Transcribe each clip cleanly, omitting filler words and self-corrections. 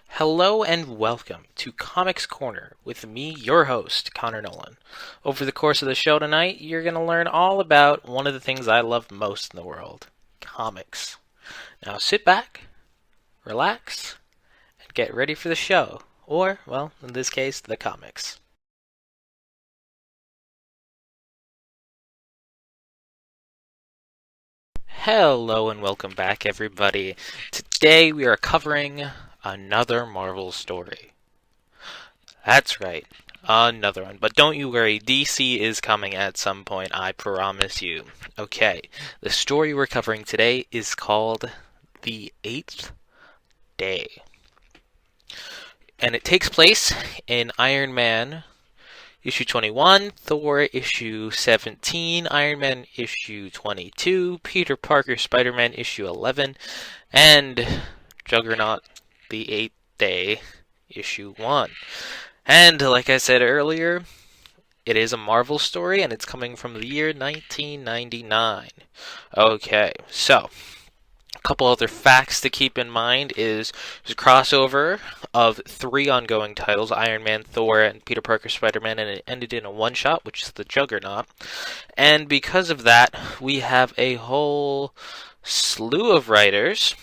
Hello and welcome to Comics Corner with me, your host, Connor Nolan. Over the course of the show tonight, you're going to learn all about one of the things I love most in the world, comics. Now sit back, relax, and get ready for the show. Or, well, in this case, the comics. Hello and welcome back, everybody. Today we are covering another Marvel story. That's right, another one. But don't you worry, DC is coming at some point, I promise you. Okay, the story we're covering today is called The Eighth Day. And it takes place in Iron Man issue 21, Thor issue 17, Iron Man issue 22, Peter Parker Spider-Man issue 11, and Juggernaut The Eighth Day issue 1. And like I said earlier, it is a Marvel story, and it's coming from the year 1999. Okay, so a couple other facts to keep in mind is there's a crossover of 3 ongoing titles, Iron Man, Thor, and Peter Parker Spider-Man, and it ended in a one-shot, which is the Juggernaut. And because of that, we have a whole slew of writers.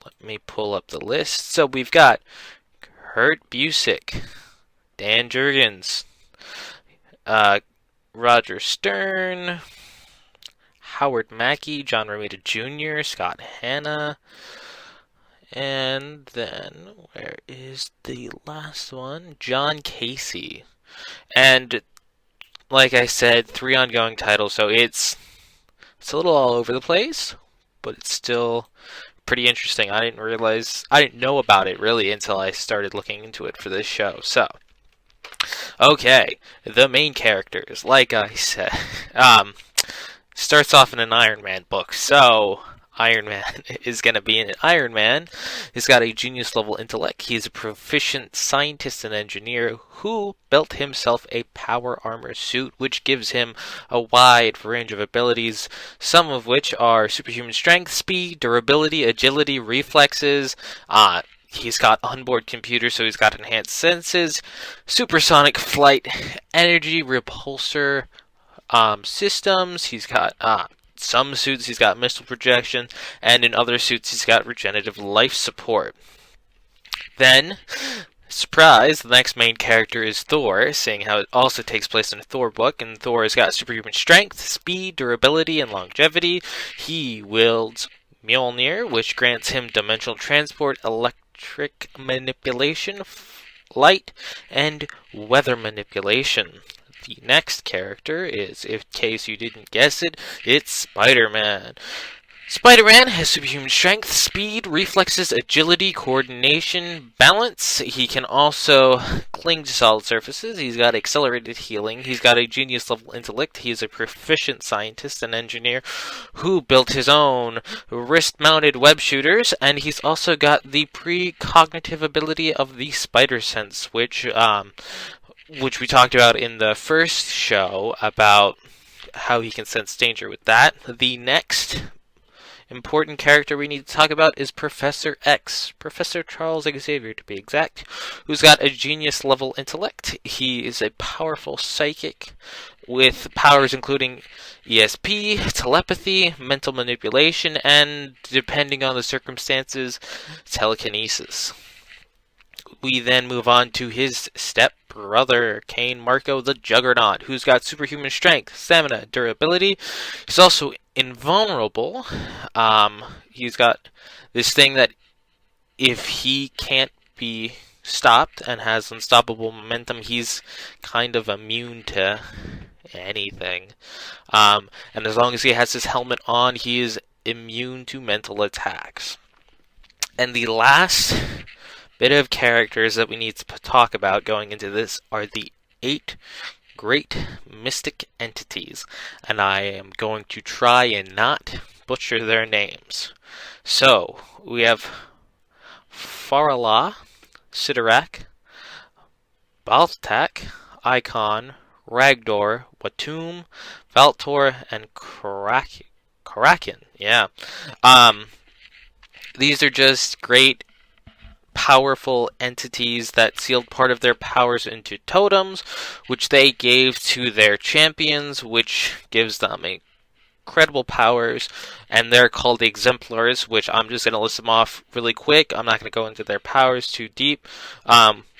Let me pull up the list. So we've got Kurt Busiek, Dan Jurgens, Roger Stern, Howard Mackey, John Romita Jr., Scott Hanna, and then where is the last one? John Casey. And like I said, 3 ongoing titles, so it's a little all over the place, but it's still pretty interesting. I didn't know about it really until I started looking into it for this show. So okay, the main characters, like I said, starts off in an Iron Man book. So, Iron Man is going to be an Iron Man. He's got a genius level intellect. He's a proficient scientist and engineer who built himself a power armor suit, which gives him a wide range of abilities, some of which are superhuman strength, speed, durability, agility, reflexes. He's got onboard computer, so he's got enhanced senses, supersonic flight, energy repulsor systems. He's got some suits he's got missile projection, and in other suits he's got regenerative life support. Then, surprise, the next main character is Thor, seeing how it also takes place in a Thor book, and Thor has got superhuman strength, speed, durability, and longevity. He wields Mjolnir, which grants him dimensional transport, electric manipulation, light, and weather manipulation. The next character is, in case you didn't guess it, it's Spider-Man. Spider-Man has superhuman strength, speed, reflexes, agility, coordination, balance. He can also cling to solid surfaces. He's got accelerated healing. He's got a genius level intellect. He's a proficient scientist and engineer who built his own wrist-mounted web shooters, and he's also got the precognitive ability of the spider sense, which we talked about in the first show about how he can sense danger with that. The next important character we need to talk about is Professor X, Professor Charles Xavier to be exact, who's got a genius level intellect. He is a powerful psychic with powers including ESP, telepathy, mental manipulation, and, depending on the circumstances, telekinesis. We then move on to his step-brother, Kane Marco the Juggernaut, who's got superhuman strength, stamina, durability. He's also invulnerable. He's got this thing that if he can't be stopped and has unstoppable momentum, he's kind of immune to anything. And as long as he has his helmet on, he is immune to mental attacks. And the last bit of characters that we need to talk about going into this are the 8 great mystic entities, and I am going to try and not butcher their names. So, we have Farala, Sidorak, Baltak, Icon, Ragdor, Watum, Valtor, and Kraken. Yeah. These are just great powerful entities that sealed part of their powers into totems, which they gave to their champions, which gives them incredible powers, and they're called the Exemplars, which I'm just going to list them off really quick. I'm not going to go into their powers too deep.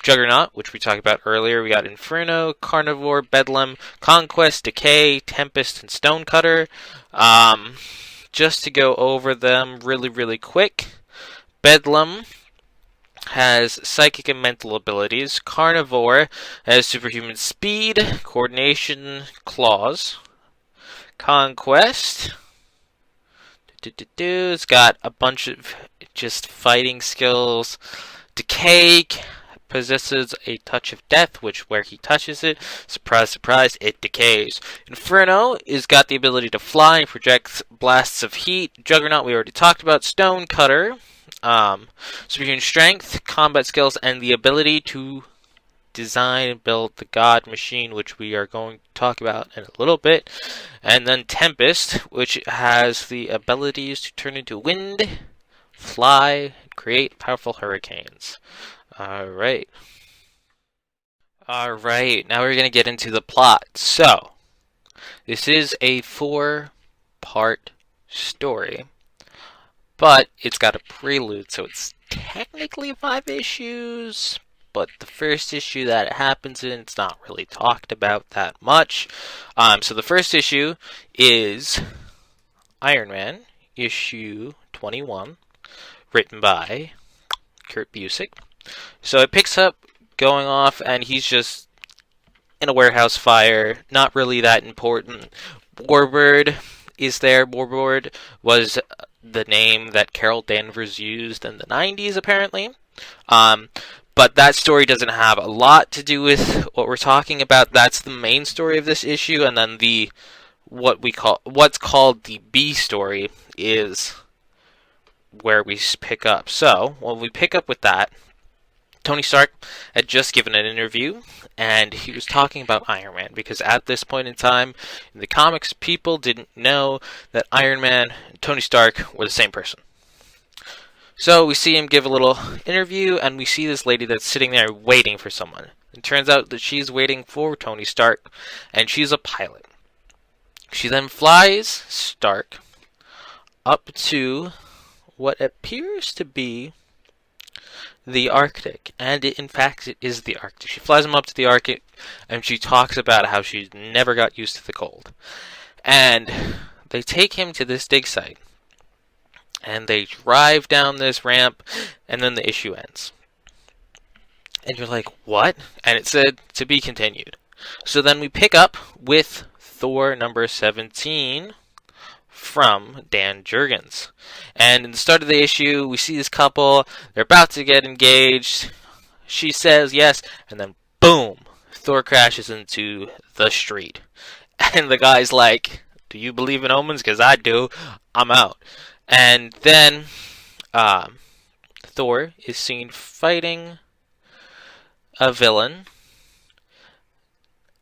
Juggernaut, which we talked about earlier. We got Inferno, Carnivore, Bedlam, Conquest, Decay, Tempest, and Stonecutter. Just to go over them really, really quick. Bedlam has psychic and mental abilities. Carnivore has superhuman speed, coordination, claws. Conquest. It's got a bunch of just fighting skills. Decay possesses a touch of death, which where he touches it, surprise, surprise, it decays. Inferno is got the ability to fly and projects blasts of heat. Juggernaut we already talked about. Stonecutter, superhuman strength, combat skills, and the ability to design and build the God Machine, which we are going to talk about in a little bit. And then Tempest, which has the abilities to turn into wind, fly, and create powerful hurricanes. Alright, now we're going to get into the plot. So, this is a 4-part story, but it's got a prelude, so it's technically 5 issues, but the first issue that it happens in, it's not really talked about that much. So the first issue is Iron Man, issue 21, written by Kurt Busiek. So it picks up going off, and he's just in a warehouse fire, not really that important. Warbird is there. Warbird was the name that Carol Danvers used in the 90s, apparently. But that story doesn't have a lot to do with what we're talking about. That's the main story of this issue, and then what's called the B story is where we pick up. So when we pick up with that, Tony Stark had just given an interview, and he was talking about Iron Man, because at this point in time in the comics, people didn't know that Iron Man and Tony Stark were the same person. So we see him give a little interview, and we see this lady that's sitting there waiting for someone. It turns out that she's waiting for Tony Stark, and she's a pilot. She then flies Stark up to what appears to be the Arctic, and in fact it is the Arctic. She flies him up to the Arctic, and she talks about how she never got used to the cold. And they take him to this dig site, and they drive down this ramp, and then the issue ends. And you're like, what? And it said, to be continued. So then we pick up with Thor number 17 from Dan Jurgens. And in the start of the issue, we see this couple. They're about to get engaged. She says yes, and then boom, Thor crashes into the street. And the guy's like, do you believe in omens? Because I do. I'm out. And then Thor is seen fighting a villain.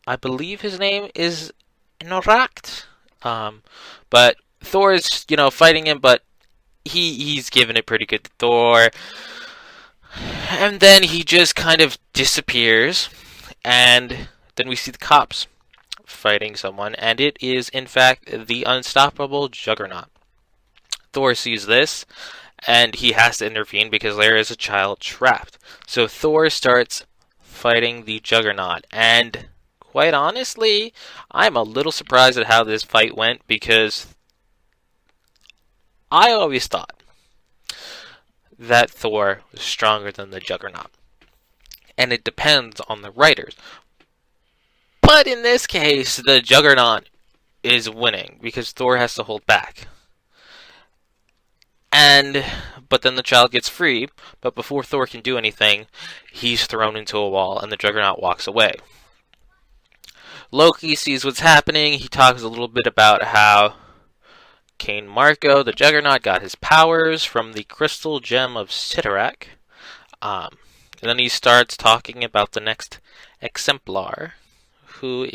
I believe his name is Norakt. But Thor is, fighting him, but he's giving it pretty good to Thor. And then he just kind of disappears. And then we see the cops fighting someone. And it is, in fact, the unstoppable Juggernaut. Thor sees this, and he has to intervene because there is a child trapped. So Thor starts fighting the Juggernaut. And quite honestly, I'm a little surprised at how this fight went, because I always thought that Thor was stronger than the Juggernaut. And it depends on the writers. But in this case, the Juggernaut is winning because Thor has to hold back. But then the child gets free, but before Thor can do anything, he's thrown into a wall and the Juggernaut walks away. Loki sees what's happening. He talks a little bit about how Cain Marko, the Juggernaut, got his powers from the crystal gem of Sidorak. And then he starts talking about the next exemplar, who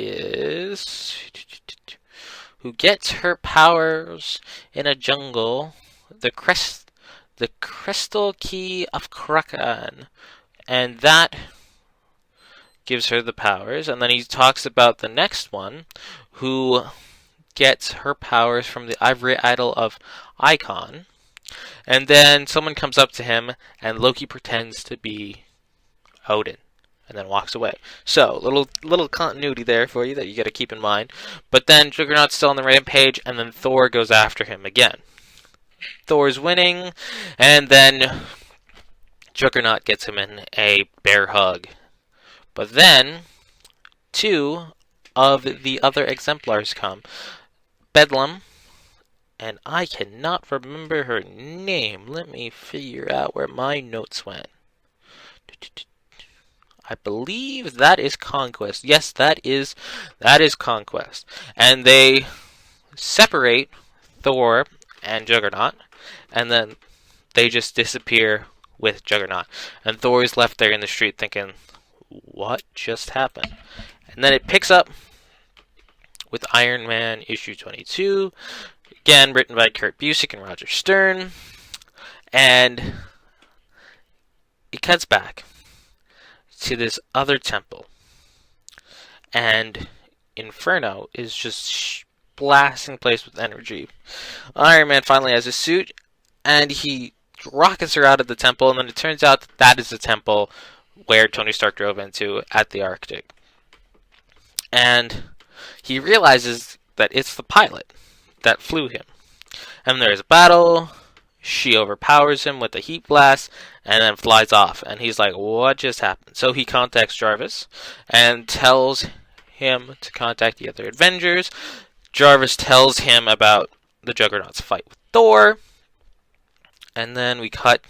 gets her powers in a jungle, the the Crystal Key of Kraken, and that gives her the powers. And then he talks about the next one, who gets her powers from the ivory idol of Icon. And then someone comes up to him, and Loki pretends to be Odin, and then walks away. So, little continuity there for you that you got to keep in mind. But then Juggernaut's still on the rampage, and then Thor goes after him again. Thor's winning, and then Juggernaut gets him in a bear hug. But then, two of the other exemplars come. Bedlam, and I cannot remember her name. Let me figure out where my notes went. I believe that is Conquest. Yes, that is Conquest. And they separate Thor and Juggernaut, and then they just disappear with Juggernaut. And Thor is left there in the street thinking, what just happened? And then it picks up with Iron Man issue 22, again written by Kurt Busiek and Roger Stern, and it cuts back to this other temple, and Inferno is just blasting the place with energy. Iron Man finally has a suit, and he rockets her out of the temple, and then it turns out that is the temple where Tony Stark drove into at the Arctic. And he realizes that it's the pilot that flew him. And there's a battle. She overpowers him with a heat blast and then flies off. And he's like, what just happened? So he contacts Jarvis and tells him to contact the other Avengers. Jarvis tells him about the Juggernaut's fight with Thor. And then we cut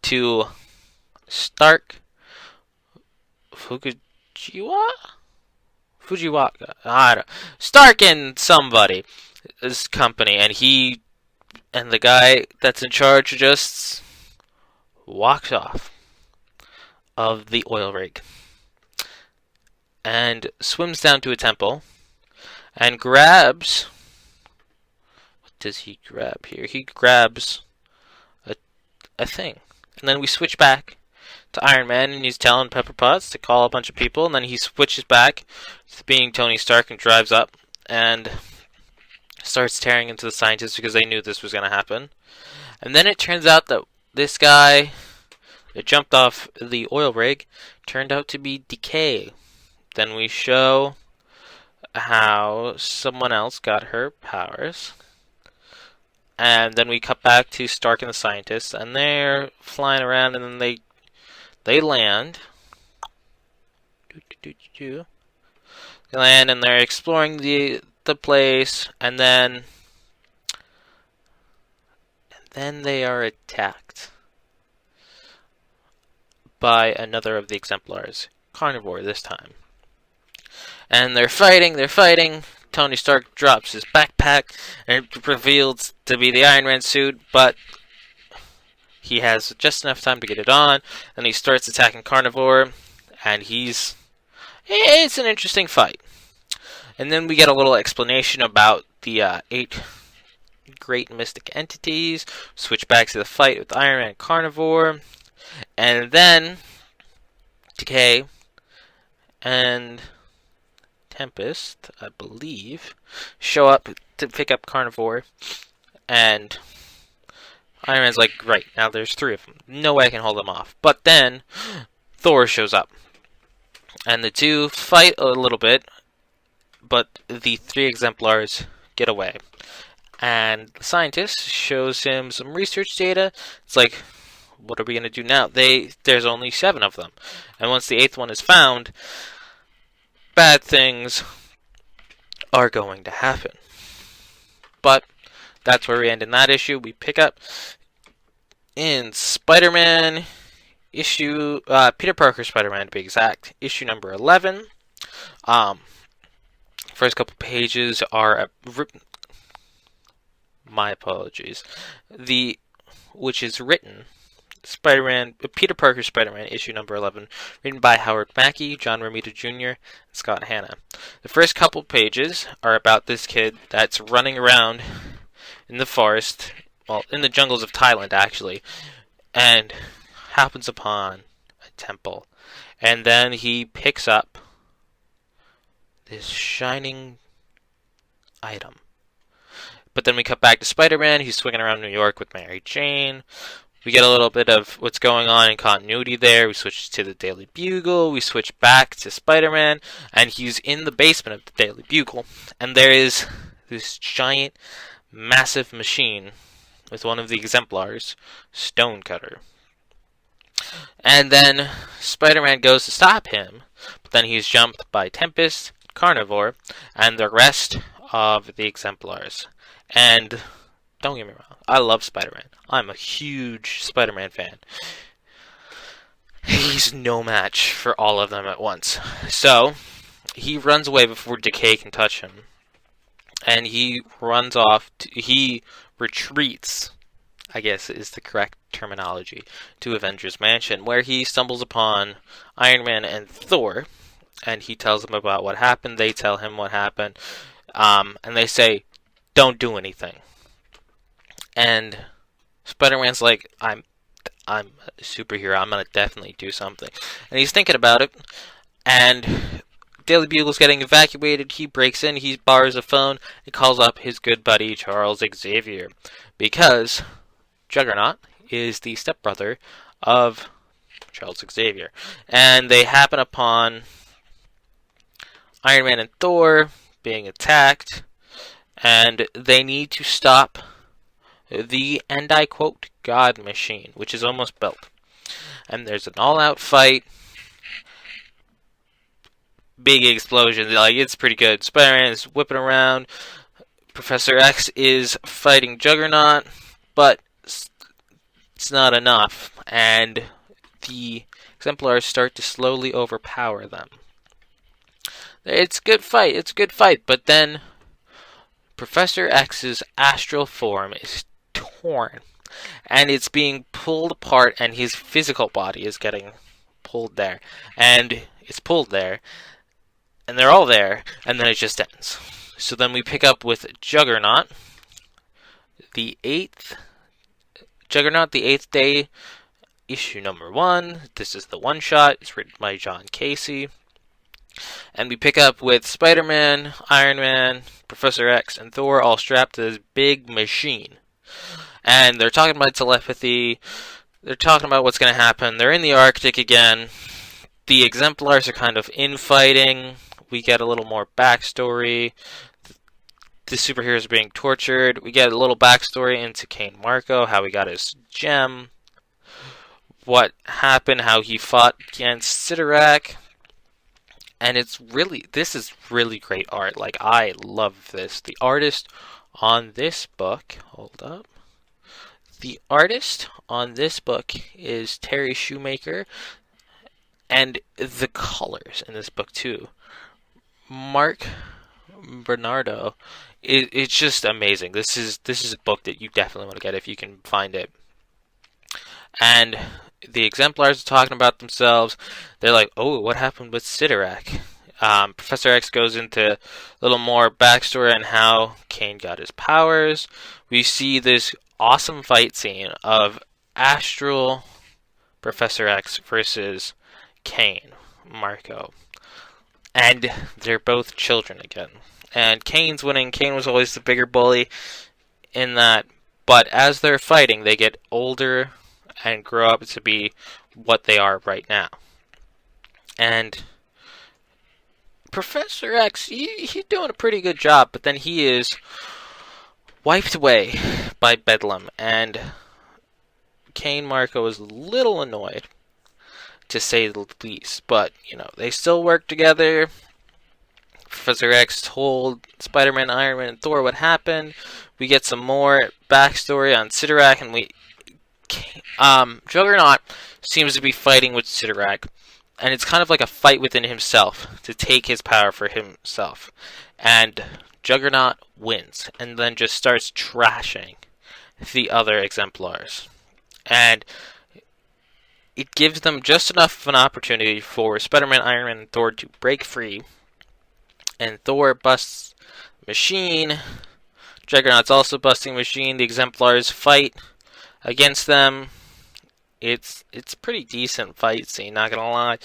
to Stark Fujiwaka, I don't know. Stark and somebody, his company, and the guy that's in charge just walks off of the oil rig and swims down to a temple and grabs, what does he grab here? He grabs a thing. And then we switch back to Iron Man, and he's telling Pepper Potts to call a bunch of people, and then he switches back to being Tony Stark and drives up and starts tearing into the scientists because they knew this was going to happen. And then it turns out that this guy that jumped off the oil rig turned out to be Decay. Then we show how someone else got her powers. And then we cut back to Stark and the scientists, and they're flying around, and then they land. They land, and they're exploring the place, and then they are attacked by another of the exemplars, Carnivore this time. And they're fighting. Tony Stark drops his backpack, and it reveals to be the Iron Man suit, but he has just enough time to get it on, and he starts attacking Carnivore, and it's an interesting fight. And then we get a little explanation about the 8 great mystic entities, switch back to the fight with Iron Man and Carnivore, and then Decay and Tempest, I believe, show up to pick up Carnivore, and Iron Man's like, right, now there's 3 of them. No way I can hold them off. But then Thor shows up, and the two fight a little bit, but the 3 exemplars get away. And the scientist shows him some research data. It's like, what are we going to do now? There's only 7 of them. And once the 8th one is found, bad things are going to happen. But that's where we end in that issue. We pick up in Spider-Man issue, Peter Parker Spider-Man to be exact, issue number 11. First couple pages are my apologies. Which is written Peter Parker Spider-Man issue number 11, written by Howard Mackey, John Romita Jr., and Scott Hanna. The first couple pages are about this kid that's running around in the forest well, in the jungles of Thailand actually, and happens upon a temple. And then he picks up this shining item. But then we cut back to Spider-Man. He's swinging around New York with Mary Jane. We get a little bit of what's going on in continuity there. We switch to the Daily Bugle. We switch back to Spider-Man. And he's in the basement of the Daily Bugle. And there is this giant, massive machine with one of the exemplars, Stonecutter. And then Spider-Man goes to stop him. But then he's jumped by Tempest, Carnivore, and the rest of the exemplars. And don't get me wrong, I love Spider-Man. I'm a huge Spider-Man fan. He's no match for all of them at once. So, he runs away before Decay can touch him. And he runs off, he retreats, I guess is the correct terminology, to Avengers Mansion, where he stumbles upon Iron Man and Thor. And he tells them about what happened, they tell him what happened. And they say, don't do anything. And Spider-Man's like, I'm a superhero. I'm gonna definitely do something. And he's thinking about it. And Daily Bugle's getting evacuated. He breaks in. He borrows a phone. He calls up his good buddy Charles Xavier, because Juggernaut is the stepbrother of Charles Xavier. And they happen upon Iron Man and Thor being attacked. And they need to stop the, and I quote, God Machine, which is almost built. And there's an all-out fight. Big explosions. Like, it's pretty good. Spider-Man is whipping around. Professor X is fighting Juggernaut. But it's not enough. And the exemplars start to slowly overpower them. It's a good fight. It's a good fight. But then Professor X's astral form is torn, and it's being pulled apart, and his physical body is getting pulled there, and it's pulled there, and they're all there, and then it just ends. So then we pick up with Juggernaut, the 8th day, issue number 1. This is the one-shot. It's written by John Casey. And we pick up with Spider-Man, Iron Man, Professor X, and Thor all strapped to this big machine. And they're talking about telepathy. They're talking about what's going to happen. They're in the Arctic again. The exemplars are kind of infighting. We get a little more backstory. The superheroes are being tortured. We get a little backstory into Cain Marko, how he got his gem, what happened, how he fought against Sidorak. And this is really great art. Like, I love this. The artist on this book, hold up. The artist on this book is Terry Shoemaker. And the colors in this book, too. Mark Bernardo. It's just amazing. This is a book that you definitely want to get if you can find it. And the exemplars are talking about themselves. They're like, oh, what happened with Sidorak? Professor X goes into a little more backstory on how Cain got his powers. We see this awesome fight scene of Astral Professor X versus Cain Marko. And they're both children again. And Cain's winning. Cain was always the bigger bully in that. But as they're fighting, they get older and grow up to be what they are right now. And Professor X, he's doing a pretty good job, but then he is wiped away by Bedlam, and Cain Marko is a little annoyed, to say the least. But, they still work together. Professor X told Spider-Man, Iron Man, and Thor what happened. We get some more backstory on Sidorak, and Juggernaut seems to be fighting with Sidorak, and it's kind of like a fight within himself to take his power for himself. And Juggernaut wins, and then just starts trashing the other exemplars. And it gives them just enough of an opportunity for Spider-Man, Iron Man, and Thor to break free. And Thor busts the machine, Juggernaut's also busting a machine. The Exemplars fight against them. It's a pretty decent fight scene, not gonna lie.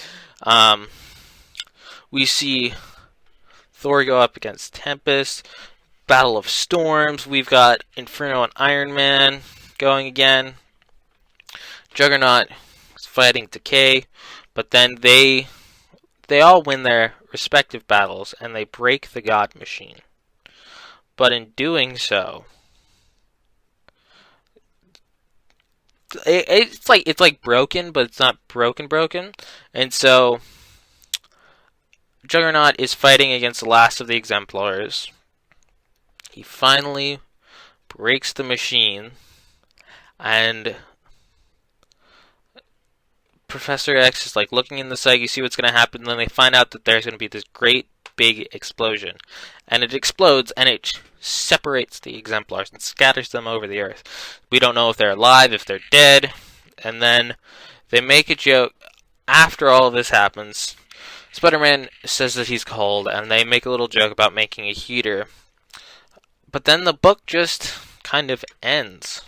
We see Thor go up against Tempest. Battle of Storms. We've got Inferno and Iron Man going again. Juggernaut is fighting Decay, but then they all win their respective battles and they break the God Machine. But in doing so, it's like broken, but it's not broken. And so Juggernaut is fighting against the last of the Exemplars. He finally breaks the machine, and Professor X is like looking in the sight. You see what's going to happen, and then they find out that there's going to be this great big explosion, and it explodes, and it separates the Exemplars and scatters them over the earth. We don't know if they're alive, if they're dead, and then they make a joke after all this happens. Spider-Man says that he's cold, and they make a little joke about making a heater. But then the book just kind of ends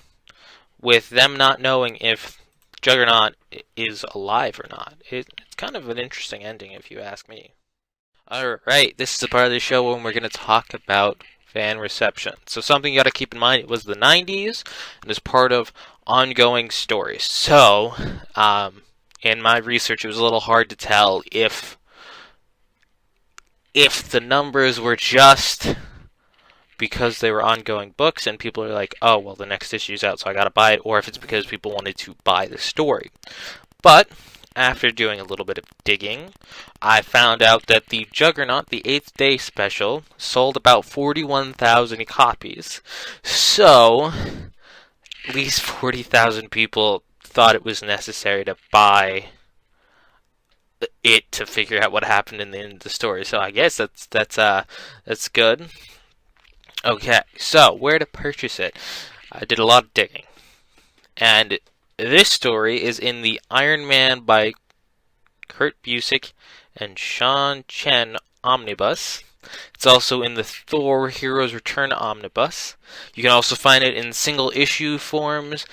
with them not knowing if Juggernaut is alive or not. It's kind of an interesting ending, if you ask me. Alright, this is the part of the show when we're going to talk about fan reception. So something you got to keep in mind, it was the 90s, and is part of ongoing stories. So, in my research, it was a little hard to tell if the numbers were just because they were ongoing books and people are like, oh, well, the next issue's out, so I gotta buy it, or if it's because people wanted to buy the story. But after doing a little bit of digging, I found out that the Juggernaut, the 8th Day special, sold about 41,000 copies. So, at least 40,000 people thought it was necessary to buy it to figure out what happened in the end of the story. So I guess that's good. Okay, so where to purchase it? I did a lot of digging, and this story is in the Iron Man by Kurt Busiek and Sean Chen omnibus. It's also in the Thor Heroes Return omnibus. You can also find it in single issue forms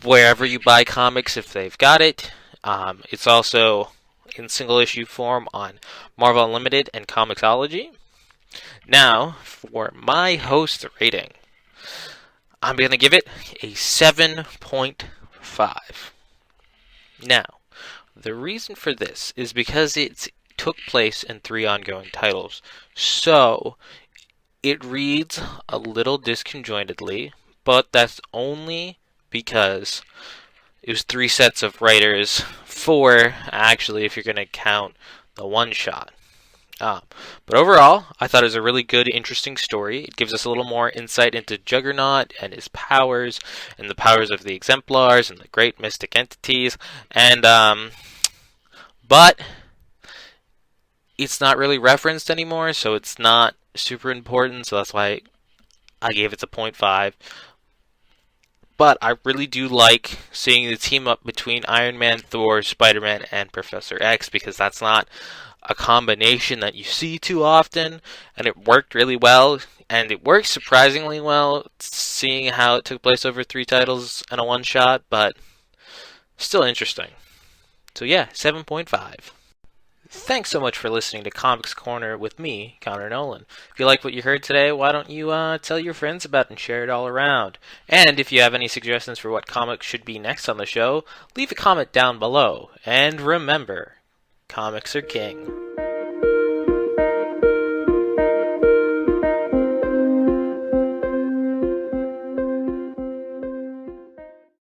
wherever you buy comics if they've got it. It's also in single issue form on Marvel Unlimited and Comixology. Now, for my host rating, I'm going to give it a 7.5. Now, the reason for this is because it took place in 3 ongoing titles, so it reads a little disconjointedly, but that's only because it was 3 sets of writers, 4 actually if you're going to count the one-shot. But overall, I thought it was a really good, interesting story. It gives us a little more insight into Juggernaut and his powers, and the powers of the Exemplars and the great mystic entities. And but it's not really referenced anymore, so it's not super important. So that's why I gave it a 0.5. But I really do like seeing the team up between Iron Man, Thor, Spider-Man, and Professor X, because that's not a combination that you see too often, and it worked really well, and it worked surprisingly well, seeing how it took place over 3 titles and a one-shot, but still interesting. So yeah, 7.5. Thanks so much for listening to Comics Corner with me, Connor Nolan. If you like what you heard today, why don't you tell your friends about it and share it all around? And if you have any suggestions for what comics should be next on the show, leave a comment down below. And remember, comics are king.